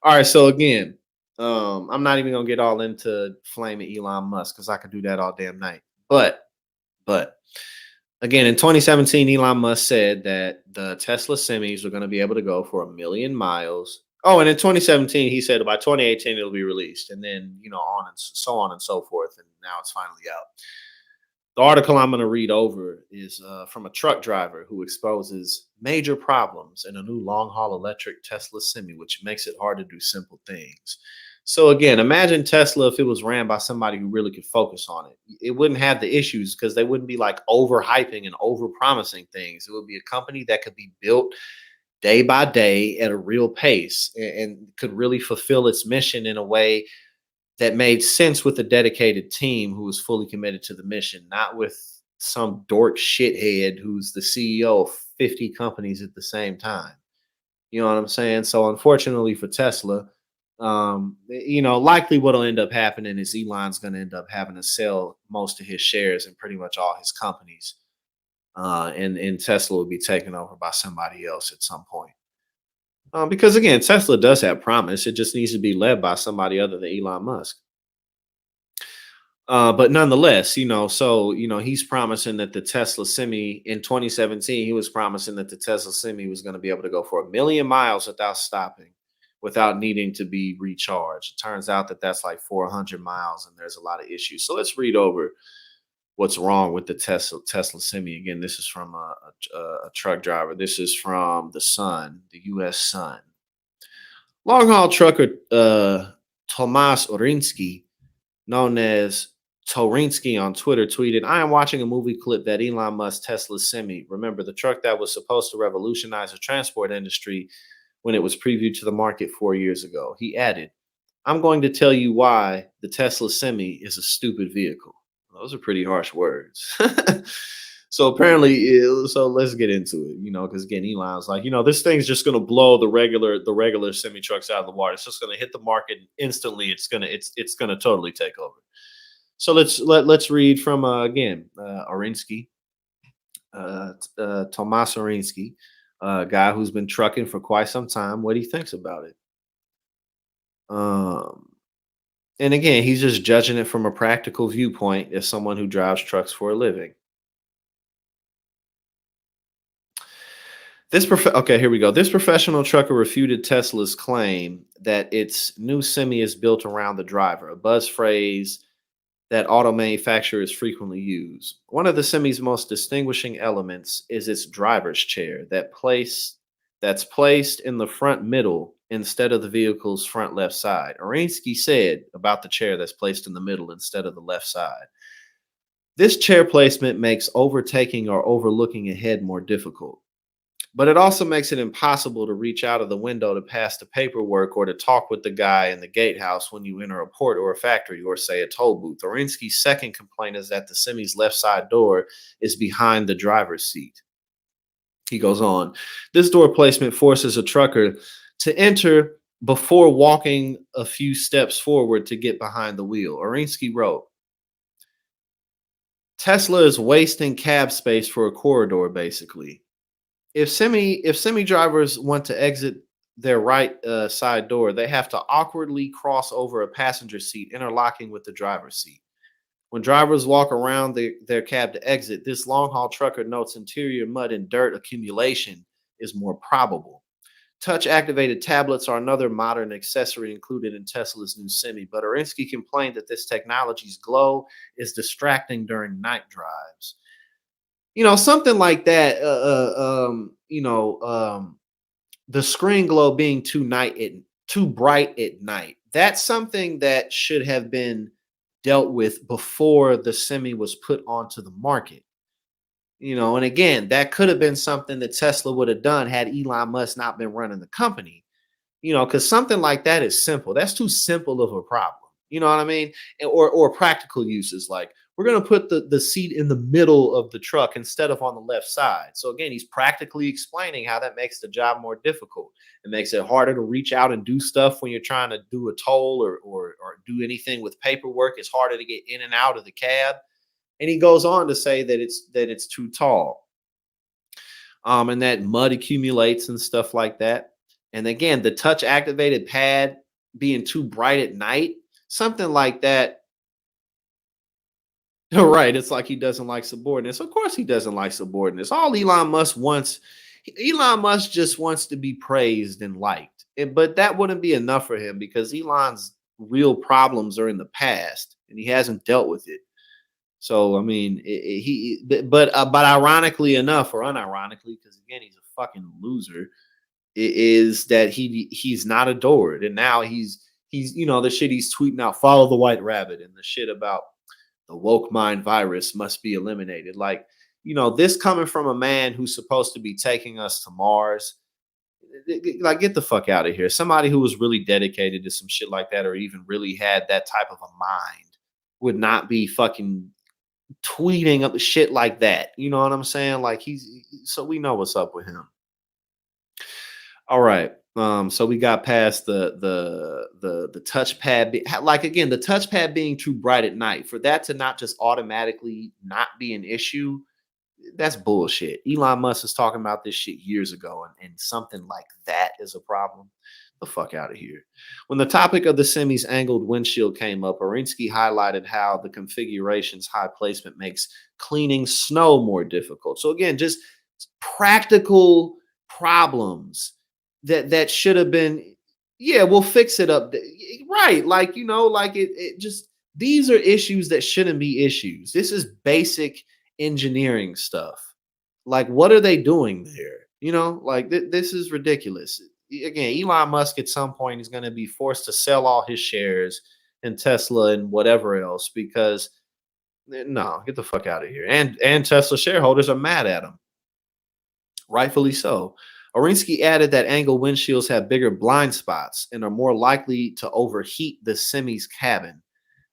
All right, so again, I'm not even gonna get all into flaming Elon Musk because I could do that all damn night. But again, in 2017, Elon Musk said that the Tesla semis were going to be able to go for 1,000,000 miles. Oh, and in 2017, he said by 2018 it'll be released, and then on and so on and so forth. And now it's finally out. The article I'm going to read over is from a truck driver who exposes major problems in a new long haul electric Tesla semi, which makes it hard to do simple things. So, again, imagine Tesla if it was ran by somebody who really could focus on it. It wouldn't have the issues because they wouldn't be like overhyping and over promising things. It would be a company that could be built day by day at a real pace and could really fulfill its mission in a way that made sense with a dedicated team who was fully committed to the mission, not with some dork shithead who's the CEO of 50 companies at the same time. You know what I'm saying? So unfortunately for Tesla, likely what'll end up happening is Elon's going to end up having to sell most of his shares in pretty much all his companies, and Tesla will be taken over by somebody else at some point. Because again, Tesla does have promise. It just needs to be led by somebody other than Elon Musk. But nonetheless, he's promising that the Tesla Semi in 2017, he was promising that the Tesla Semi was going to be able to go for 1,000,000 miles without stopping, without needing to be recharged. It turns out that that's like 400 miles, and there's a lot of issues. So let's read over what's wrong with the Tesla Semi. Again, this is from a truck driver. This is from the Sun, the U.S. Sun. Long haul trucker Tomas Orinsky, known as Torinsky on Twitter, tweeted, "I am watching a movie clip that Elon Musk Tesla Semi. Remember the truck that was supposed to revolutionize the transport industry when it was previewed to the market 4 years ago." He added, "I'm going to tell you why the Tesla Semi is a stupid vehicle." Those are pretty harsh words. So apparently, so let's get into it, because again, Elon's like, this thing's just going to blow the regular semi trucks out of the water. It's just going to hit the market instantly. It's gonna totally take over. So let's read from again Orinsky, Tomas Orinsky, a guy who's been trucking for quite some time, what he thinks about it. And again, he's just judging it from a practical viewpoint as someone who drives trucks for a living. Okay, here we go. This professional trucker refuted Tesla's claim that its new semi is built around the driver, a buzz phrase that auto manufacturers frequently use. One of the semi's most distinguishing elements is its driver's chair that's placed in the front middle instead of the vehicle's front left side. Orinsky said about the chair that's placed in the middle instead of the left side. This chair placement makes overtaking or overlooking ahead more difficult. But it also makes it impossible to reach out of the window to pass the paperwork or to talk with the guy in the gatehouse when you enter a port or a factory or, say, a toll booth. Orinsky's second complaint is that the semi's left side door is behind the driver's seat. He goes on, "This door placement forces a trucker to enter before walking a few steps forward to get behind the wheel." Orinsky wrote, "Tesla is wasting cab space for a corridor, basically. If semi drivers want to exit their right side door, they have to awkwardly cross over a passenger seat interlocking with the driver's seat. When drivers walk around their cab to exit, this long haul trucker notes interior mud and dirt accumulation is more probable. Touch activated tablets are another modern accessory included in Tesla's new semi, but Orinsky complained that this technology's glow is distracting during night drives." Something like that. The screen glow being too bright at night. That's something that should have been dealt with before the semi was put onto the market. And again, that could have been something that Tesla would have done had Elon Musk not been running the company. Because something like that is simple. That's too simple of a problem. You know what I mean? Or practical uses like we're going to put the seat in the middle of the truck instead of on the left side. So again, he's practically explaining how that makes the job more difficult. It makes it harder to reach out and do stuff when you're trying to do a toll or do anything with paperwork. It's harder to get in and out of the cab. And he goes on to say that it's too tall. And that mud accumulates and stuff like that. And again, the touch activated pad being too bright at night, something like that. Right. It's like he doesn't like subordinates. Of course, he doesn't like subordinates. All Elon Musk wants, Elon Musk just wants to be praised and liked. But that wouldn't be enough for him because Elon's real problems are in the past and he hasn't dealt with it. So I mean, but ironically enough, or unironically, because again, he's a fucking loser, is that he's not adored, and now he's the shit he's tweeting out, follow the white rabbit, and the shit about the woke mind virus must be eliminated. Like, this coming from a man who's supposed to be taking us to Mars. Like, get the fuck out of here. Somebody who was really dedicated to some shit like that, or even really had that type of a mind, would not be fucking tweeting up shit like that. You know what I'm saying? Like, so we know what's up with him. All right. So we got past the touchpad. Like, again, the touchpad being too bright at night, for that to not just automatically not be an issue, that's bullshit. Elon Musk was talking about this shit years ago, and something like that is a problem. The fuck out of here. When the topic of the semi's angled windshield came up, Arinsky highlighted how the configuration's high placement makes cleaning snow more difficult. So again, just practical problems that should have been, yeah, we'll fix it up. Right. Like, like it just, these are issues that shouldn't be issues. This is basic engineering stuff. Like, what are they doing there? Like this is ridiculous. Again, Elon Musk at some point is going to be forced to sell all his shares in Tesla and whatever else, because no, get the fuck out of here. And Tesla shareholders are mad at him. Rightfully so. Orinsky added that angled windshields have bigger blind spots and are more likely to overheat the semi's cabin.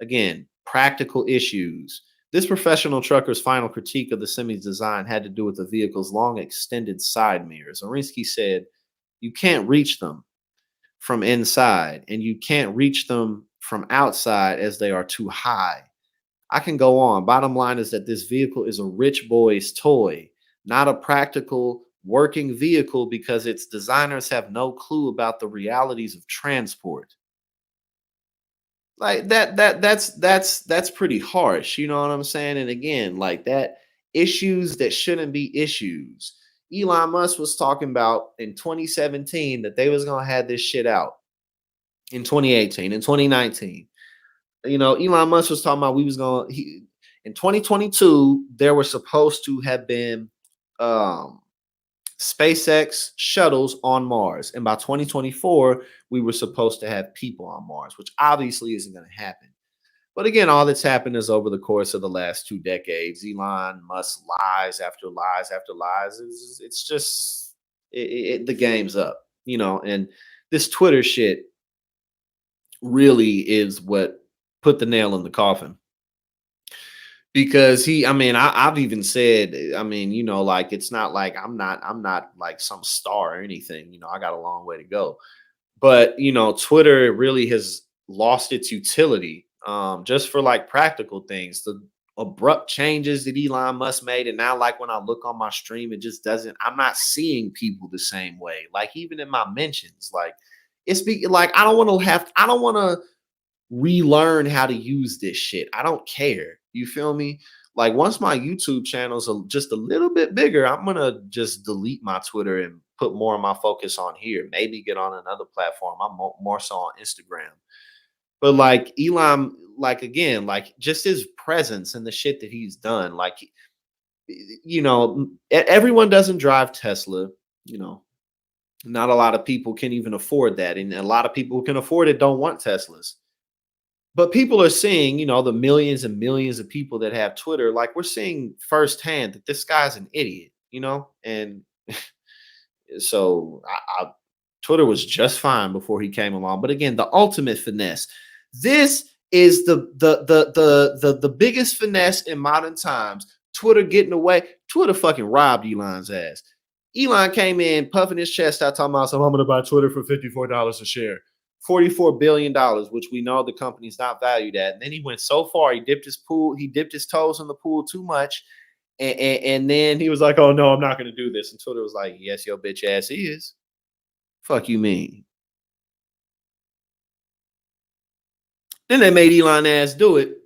Again, practical issues. This professional trucker's final critique of the semi's design had to do with the vehicle's long extended side mirrors. Orinsky said, you can't reach them from inside, and you can't reach them from outside as they are too high. I can go on. Bottom line is that this vehicle is a rich boy's toy, not a practical working vehicle, because its designers have no clue about the realities of transport. Like that's pretty harsh, you know what I'm saying? And again, like that, issues that shouldn't be issues. Elon Musk was talking about in 2017 that they was gonna have this shit out in 2018, in 2019. Elon Musk was talking about in 2022, there were supposed to have been SpaceX shuttles on Mars. And by 2024, we were supposed to have people on Mars, which obviously isn't going to happen. But again, all that's happened is over the course of the last 2 decades, Elon Musk lies after lies after lies. It's just, the game's up, and this Twitter shit really is what put the nail in the coffin. Because I've even said, like, it's not like I'm not like some star or anything. I got a long way to go. But, Twitter really has lost its utility, just for like practical things. The abrupt changes that Elon Musk made. And now, like, when I look on my stream, it just doesn't, I'm not seeing people the same way. Like, even in my mentions, like, like, I don't want to relearn how to use this shit. I don't care. You feel me? Like, once my YouTube channel's just a little bit bigger, I'm gonna just delete my Twitter and put more of my focus on here. Maybe get on another platform. I'm more so on Instagram. But like Elon, like, again, like, just his presence and the shit that he's done. Like, everyone doesn't drive Tesla. Not a lot of people can even afford that, and a lot of people who can afford it don't want Teslas. But people are seeing, the millions and millions of people that have Twitter. Like, we're seeing firsthand that this guy's an idiot, and so Twitter was just fine before he came along. But again, the ultimate finesse. This is the biggest finesse in modern times. Twitter getting away. Twitter fucking robbed Elon's ass. Elon came in puffing his chest out, talking about, I'm going to buy Twitter for $54 a share. $44 billion, which we know the company's not valued at. And then he went so far, he dipped his toes in the pool too much. And then he was like, oh no, I'm not going to do this. And Twitter was like, yes, your bitch ass is. Fuck you mean? Then they made Elon ass do it,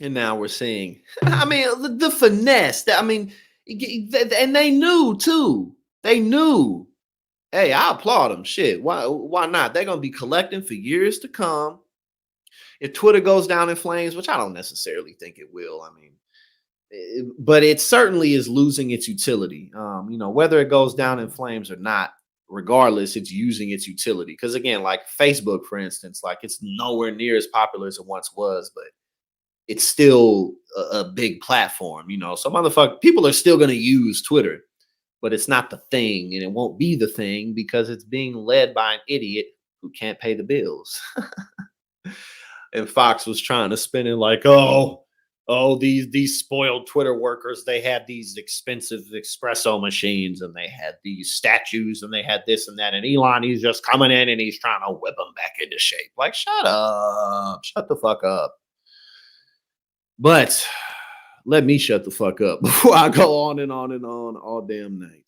and now we're seeing. I mean, the finesse. I mean, and they knew too. They knew. Hey, I applaud them. Shit, why not? They're gonna be collecting for years to come. If Twitter goes down in flames, which I don't necessarily think it will. I mean, but it certainly is losing its utility. Whether it goes down in flames or not, regardless, it's using its utility. Because again, like Facebook, for instance, like it's nowhere near as popular as it once was, but it's still a big platform. So motherfucker, people are still going to use Twitter, but it's not the thing, and it won't be the thing because it's being led by an idiot who can't pay the bills. And Fox was trying to spin it like, oh, these spoiled Twitter workers, they had these expensive espresso machines and they had these statues and they had this and that. And Elon, he's just coming in and he's trying to whip them back into shape. Like, shut up. Shut the fuck up. But let me shut the fuck up before I go on and on and on all damn night.